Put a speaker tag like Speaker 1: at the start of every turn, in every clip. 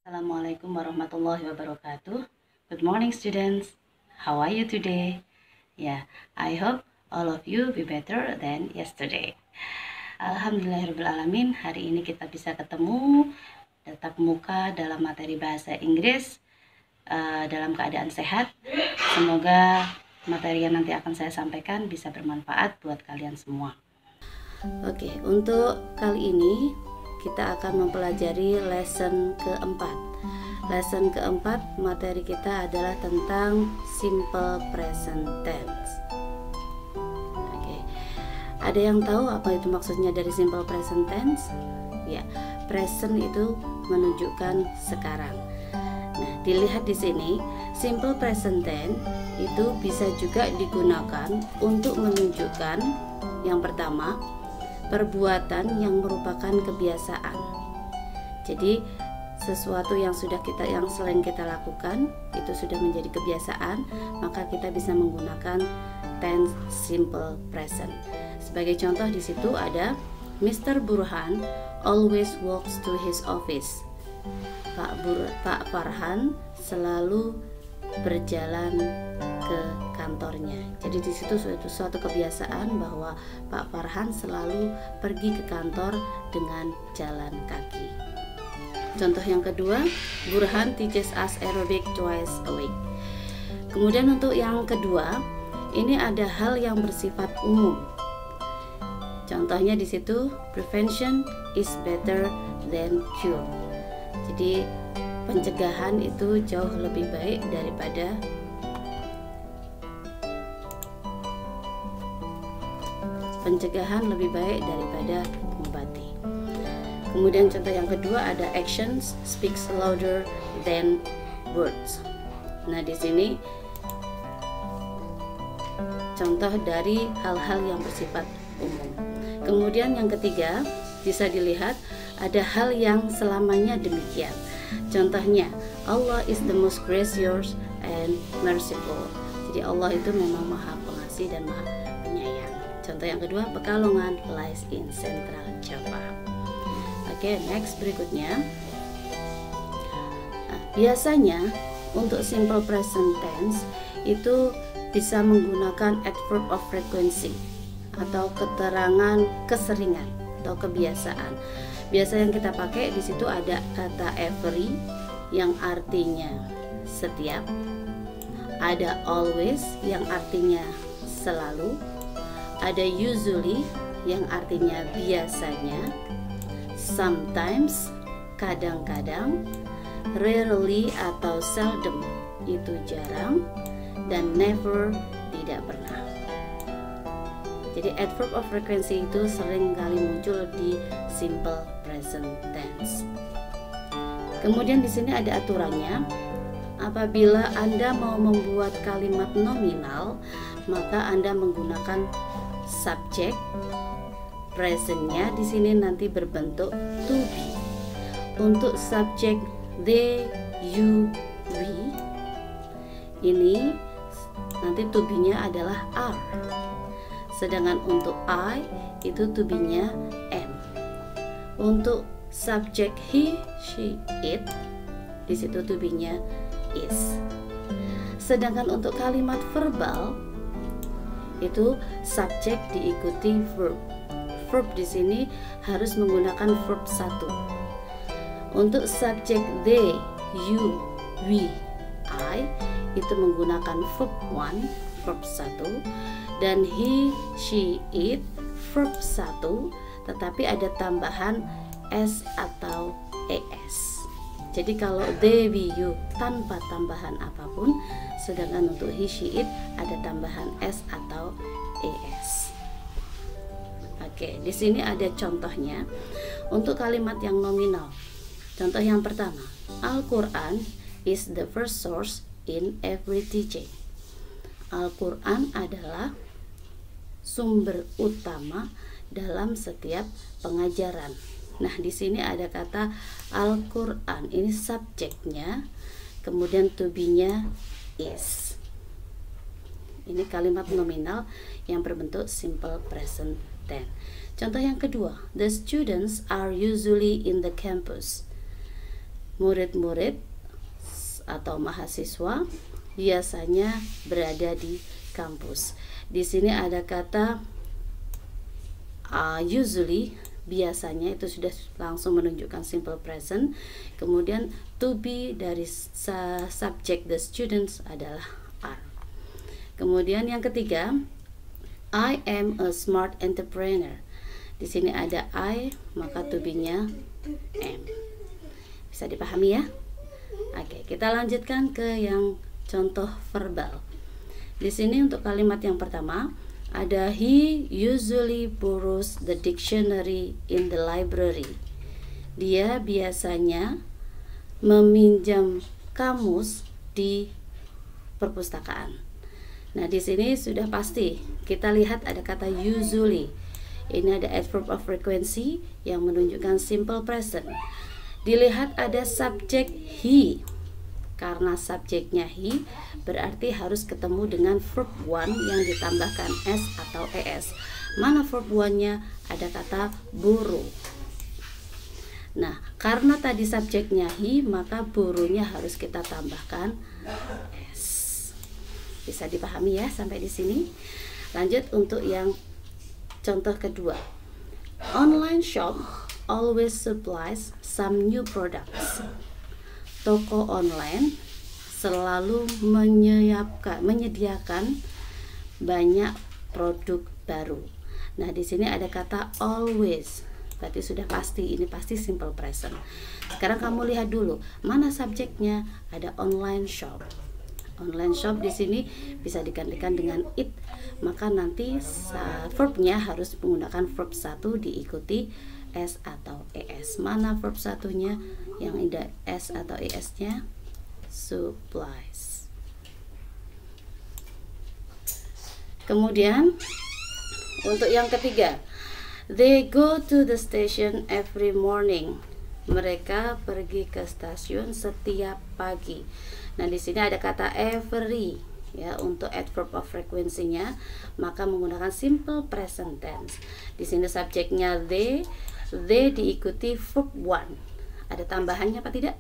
Speaker 1: Assalamualaikum warahmatullahi wabarakatuh. Good morning students. How are you today? I hope all of you be better than yesterday. Alhamdulillahirrahmanirrahim. Hari ini kita bisa ketemu tatap muka dalam materi bahasa Inggris dalam keadaan sehat. Semoga materi yang nanti akan saya sampaikan bisa bermanfaat buat kalian semua. Oke, untuk kali ini kita akan mempelajari lesson keempat. Lesson keempat materi kita adalah tentang simple present tense. Oke, ada yang tahu apa itu maksudnya dari simple present tense? Ya, present itu menunjukkan sekarang. Nah, dilihat di sini, simple present tense itu bisa juga digunakan untuk menunjukkan yang pertama, perbuatan yang merupakan kebiasaan. Jadi sesuatu yang sering kita lakukan itu sudah menjadi kebiasaan, maka kita bisa menggunakan tense simple present. Sebagai contoh di situ ada Mr. Burhan always walks to his office. Pak Farhan selalu berjalan ke kantornya. Jadi di situ suatu kebiasaan bahwa Pak Farhan selalu pergi ke kantor dengan jalan kaki. Contoh yang kedua, Burhan teaches us aerobic twice a week. Kemudian untuk yang kedua, ini ada hal yang bersifat umum. Contohnya di situ, prevention is better than cure. Jadi pencegahan itu jauh lebih baik daripada mengobati. Kemudian contoh yang kedua ada actions speaks louder than words. Nah, di sini contoh dari hal-hal yang bersifat umum. Kemudian yang ketiga bisa dilihat ada hal yang selamanya demikian. Contohnya, Allah is the most gracious and merciful. Jadi Allah itu memang maha pengasih dan maha penyayang. Contoh yang kedua, Pekalongan lies in Central Java. Oke, next berikutnya. Nah, biasanya untuk simple present tense itu bisa menggunakan adverb of frequency atau keterangan keseringan atau kebiasaan. Biasa yang kita pakai di situ ada kata every yang artinya setiap, ada always yang artinya selalu, ada usually yang artinya biasanya, sometimes kadang-kadang, rarely atau seldom itu jarang, dan never tidak pernah. Jadi adverb of frequency itu sering kali muncul di simple present tense. Kemudian di sini ada aturannya. Apabila Anda mau membuat kalimat nominal, maka Anda menggunakan subjek. Presentnya di sini nanti berbentuk to be. Untuk subjek they, you, we, ini nanti to be-nya adalah are. Sedangkan untuk I itu to be-nya am. Untuk subjek he, she, it, di situ to be-nya is. Sedangkan untuk kalimat verbal itu subjek diikuti verb. Verb di sini harus menggunakan verb 1. Untuk subjek they, you, we, I itu menggunakan verb 1, verb 1. Dan he, she, it verb 1, tetapi ada tambahan s atau es. Jadi kalau they, we, you tanpa tambahan apapun, sedangkan untuk he, she, it ada tambahan s atau es. Oke, di sini ada contohnya untuk kalimat yang nominal. Contoh yang pertama, Al-Quran is the first source in every teaching. Al-Quran adalah sumber utama dalam setiap pengajaran. Nah, di sini ada kata Al-Quran, ini subjeknya, kemudian to be-nya is. Ini kalimat nominal yang berbentuk simple present tense. Contoh yang kedua, the students are usually in the campus. murid-murid atau mahasiswa biasanya berada di kampus. Di sini ada kata usually, biasanya itu sudah langsung menunjukkan simple present. Kemudian to be dari subject the students adalah are. Kemudian yang ketiga, I am a smart entrepreneur. Di sini ada I, maka to be-nya am. Bisa dipahami ya? Oke, kita lanjutkan ke yang contoh verbal. Di sini untuk kalimat yang pertama ada he usually borrows the dictionary in the library. Dia biasanya meminjam kamus di perpustakaan. Nah, di sini sudah pasti kita lihat ada kata usually. Ini ada adverb of frequency yang menunjukkan simple present. Dilihat ada subjek he. Karena subjeknya he, berarti harus ketemu dengan verb one yang ditambahkan s atau es. Mana verb one-nya? Ada kata borrow. Nah, karena tadi subjeknya he, maka borrow-nya harus kita tambahkan s. Bisa dipahami ya sampai di sini? Lanjut untuk yang contoh kedua. Online shop always supplies some new products. Toko online selalu menyediakan banyak produk baru. Nah, di sini ada kata always. Berarti sudah pasti, ini pasti simple present. Sekarang kamu lihat dulu, mana subjeknya? Ada online shop. Online shop di sini bisa digantikan dengan it. Maka nanti verbnya harus menggunakan verb 1 diikuti s atau es. Mana verb satunya yang ada s atau es-nya? Supplies. Kemudian untuk yang ketiga, they go to the station every morning. Mereka pergi ke stasiun setiap pagi. Nah, di sini ada kata every ya untuk adverb of frequency-nya, maka menggunakan simple present tense. Di sini subjeknya they diikuti verb one. Ada tambahannya apa tidak?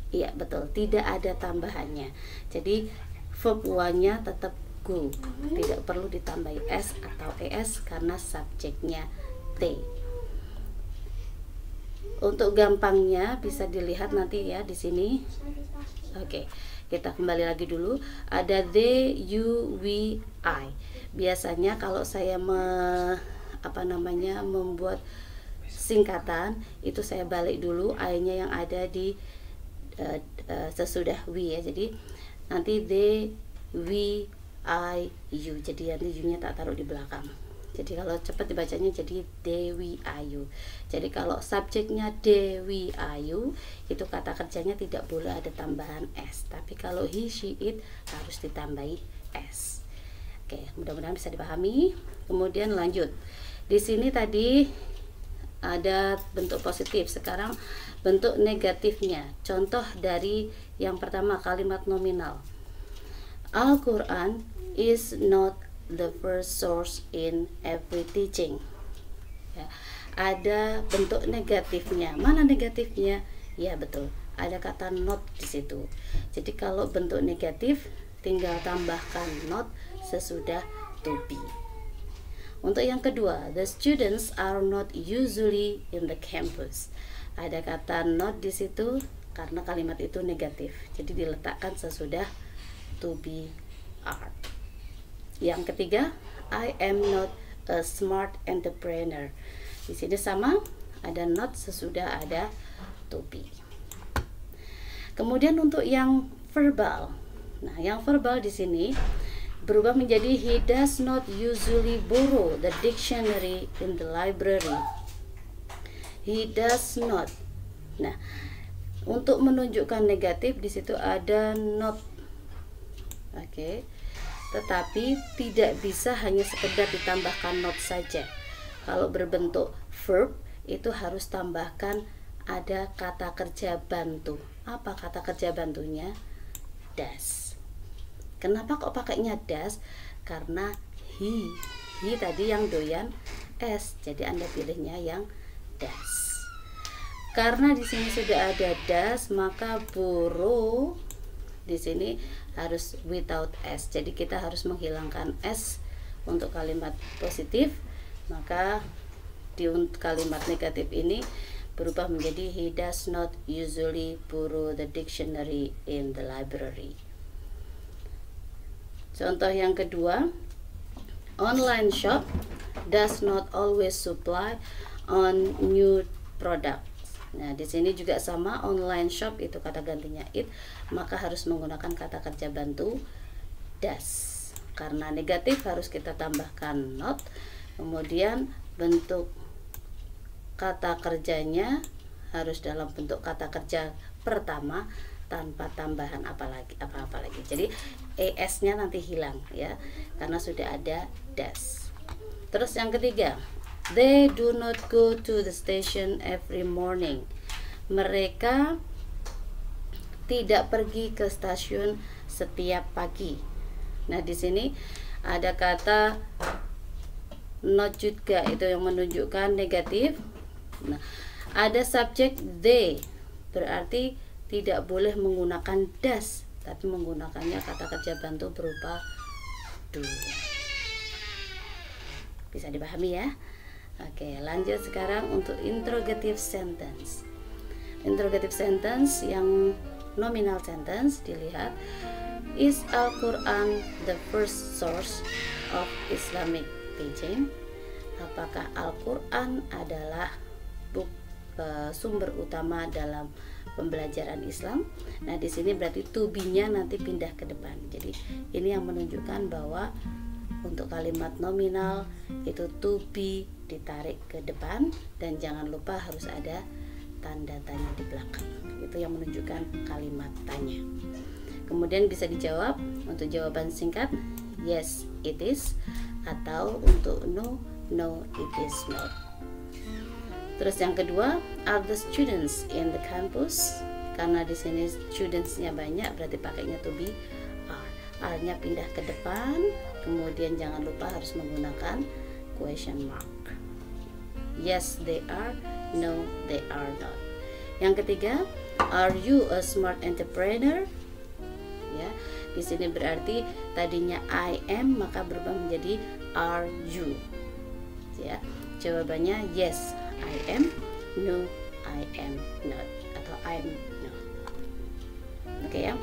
Speaker 1: Iya, betul, tidak ada tambahannya. Jadi verb one-nya tetap go, tidak perlu ditambahi s atau es karena subjeknya they. Untuk gampangnya bisa dilihat nanti ya di sini. Oke, kita kembali lagi dulu. Ada they, you, we, I. Biasanya kalau saya membuat singkatan itu saya balik dulu I-nya yang ada di sesudah we ya. Jadi nanti they, we, I, you. Jadi nanti you-nya tak taruh di belakang. Jadi kalau cepat dibacanya jadi they, we, I, you. Jadi kalau subjeknya they, we, I, you, itu kata kerjanya tidak boleh ada tambahan s. Tapi kalau he, she, it harus ditambahi s. Oke, mudah-mudahan bisa dipahami. Kemudian lanjut. Di sini tadi ada bentuk positif, sekarang bentuk negatifnya. Contoh dari yang pertama, kalimat nominal. Al-Quran is not the first source in every teaching. Ya, ada bentuk negatifnya. Mana negatifnya? Ya betul, ada kata not di situ. Jadi kalau bentuk negatif tinggal tambahkan not sesudah to be. Untuk yang kedua, the students are not usually in the campus. Ada kata not di situ karena kalimat itu negatif. Jadi diletakkan sesudah to be are. Yang ketiga, I am not a smart entrepreneur. Di sini sama, ada not sesudah ada to be. Kemudian untuk yang verbal. Nah, yang verbal di sini berubah menjadi he does not usually borrow the dictionary in the library. He does not. Nah, untuk menunjukkan negatif di situ ada not. Oke. Tetapi tidak bisa hanya sekedar ditambahkan not saja. Kalau berbentuk verb itu harus tambahkan ada kata kerja bantu. Apa kata kerja bantunya? Does. Kenapa kok pakainya does? Karena he tadi yang doyan s, jadi Anda pilihnya yang does. Karena di sini sudah ada das, maka borrow di sini harus without s. Jadi kita harus menghilangkan s untuk kalimat positif, maka di kalimat negatif ini berubah menjadi he does not usually borrow the dictionary in the library. Contoh yang kedua, online shop does not always supply on new products. Nah, di sini juga sama, online shop itu kata gantinya it, maka harus menggunakan kata kerja bantu does. Karena negatif harus kita tambahkan not, kemudian bentuk kata kerjanya harus dalam bentuk kata kerja pertama tanpa tambahan apa-apa lagi. Jadi es-nya nanti hilang ya, karena sudah ada das. Terus yang ketiga, they do not go to the station every morning. Mereka tidak pergi ke stasiun setiap pagi. Nah, di sini ada kata not juga, itu yang menunjukkan negatif. Nah, ada subjek they, berarti tidak boleh menggunakan das, tapi menggunakannya kata kerja bantu berupa do. Bisa dipahami ya? Oke, lanjut sekarang untuk interrogative sentence. Interrogative sentence yang nominal sentence, dilihat, is Al-Quran the first source of Islamic teaching? Apakah Al-Quran adalah sumber utama dalam pembelajaran Islam? Nah, di sini berarti to be-nya nanti pindah ke depan. Jadi ini yang menunjukkan bahwa untuk kalimat nominal itu to be ditarik ke depan, dan jangan lupa harus ada tanda tanya di belakang. Itu yang menunjukkan kalimat tanya. Kemudian bisa dijawab untuk jawaban singkat yes it is, atau untuk no it is not. Terus yang kedua, are the students in the campus? Karena di sini studentsnya banyak, berarti pakainya to be are. Are-nya pindah ke depan, kemudian jangan lupa harus menggunakan question mark. Yes they are, no they are not. Yang ketiga, are you a smart entrepreneur? Ya, di sini berarti tadinya I am, maka berubah menjadi are you. Ya, jawabannya yes I am, no I am not, atau I'm not. Oke ya,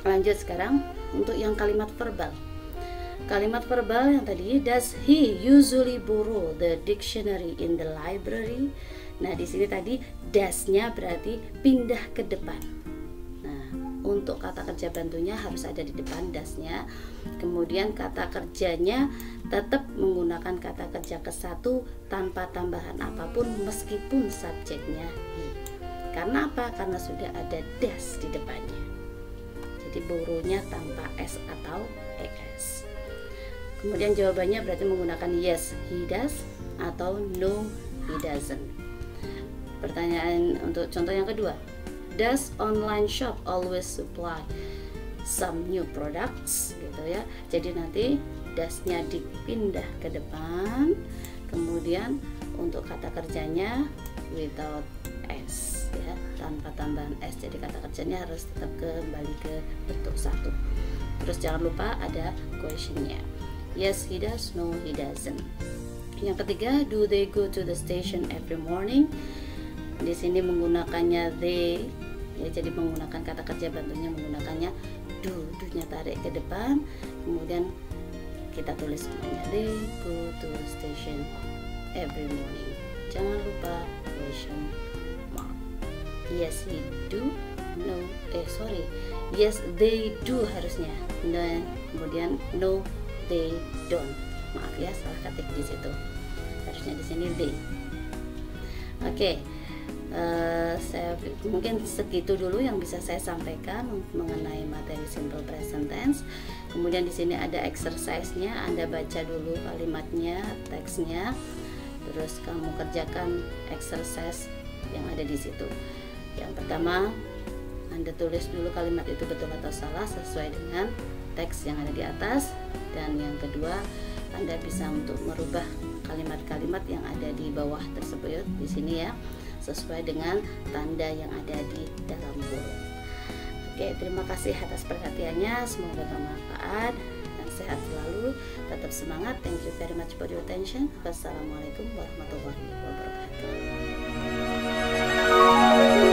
Speaker 1: lanjut sekarang untuk yang kalimat verbal. Kalimat verbal yang tadi, does he usually borrow the dictionary in the library? Nah, di sini tadi does-nya berarti pindah ke depan. Nah, untuk kata kerja bantunya harus ada di depan does-nya. Kemudian kata kerjanya tetap menggunakan kata kerja ke-1 tanpa tambahan apapun meskipun subjeknya he. Karena apa? Karena sudah ada das di depannya. Jadi borrow-nya tanpa s atau es. Kemudian jawabannya berarti menggunakan yes he does atau no he doesn't. Pertanyaan untuk contoh yang kedua, does online shop always supply some new products? Gitu ya. Jadi nanti dasnya dipindah ke depan, kemudian untuk kata kerjanya without s ya, tanpa tambahan s. Jadi kata kerjanya harus tetap kembali ke bentuk 1. Terus jangan lupa ada questionnya. Yes he does, no he doesn't. Yang ketiga, do they go to the station every morning? Di sini menggunakannya they ya, jadi menggunakan kata kerja bantunya menggunakannya do-nya tarik ke depan, kemudian kita tulis semuanya, they go to the station every morning. Jangan lupa question mark. Yes he do, no yes they do harusnya, dan kemudian no they don't. Maaf ya, salah ketik di situ. Harusnya di sini they. Oke. Saya mungkin segitu dulu yang bisa saya sampaikan mengenai materi simple present tense. Kemudian di sini ada exercise-nya, Anda baca dulu kalimatnya, teksnya, terus kamu kerjakan exercise yang ada di situ. Yang pertama, Anda tulis dulu kalimat itu betul atau salah sesuai dengan teks yang ada di atas, dan yang kedua, Anda bisa untuk merubah kalimat-kalimat yang ada di bawah tersebut di sini ya, sesuai dengan tanda yang ada di dalam burung. Oke, terima kasih atas perhatiannya, semoga bermanfaat dan sehat selalu, tetap semangat. Thank you very much for your attention. Wassalamualaikum warahmatullahi wabarakatuh.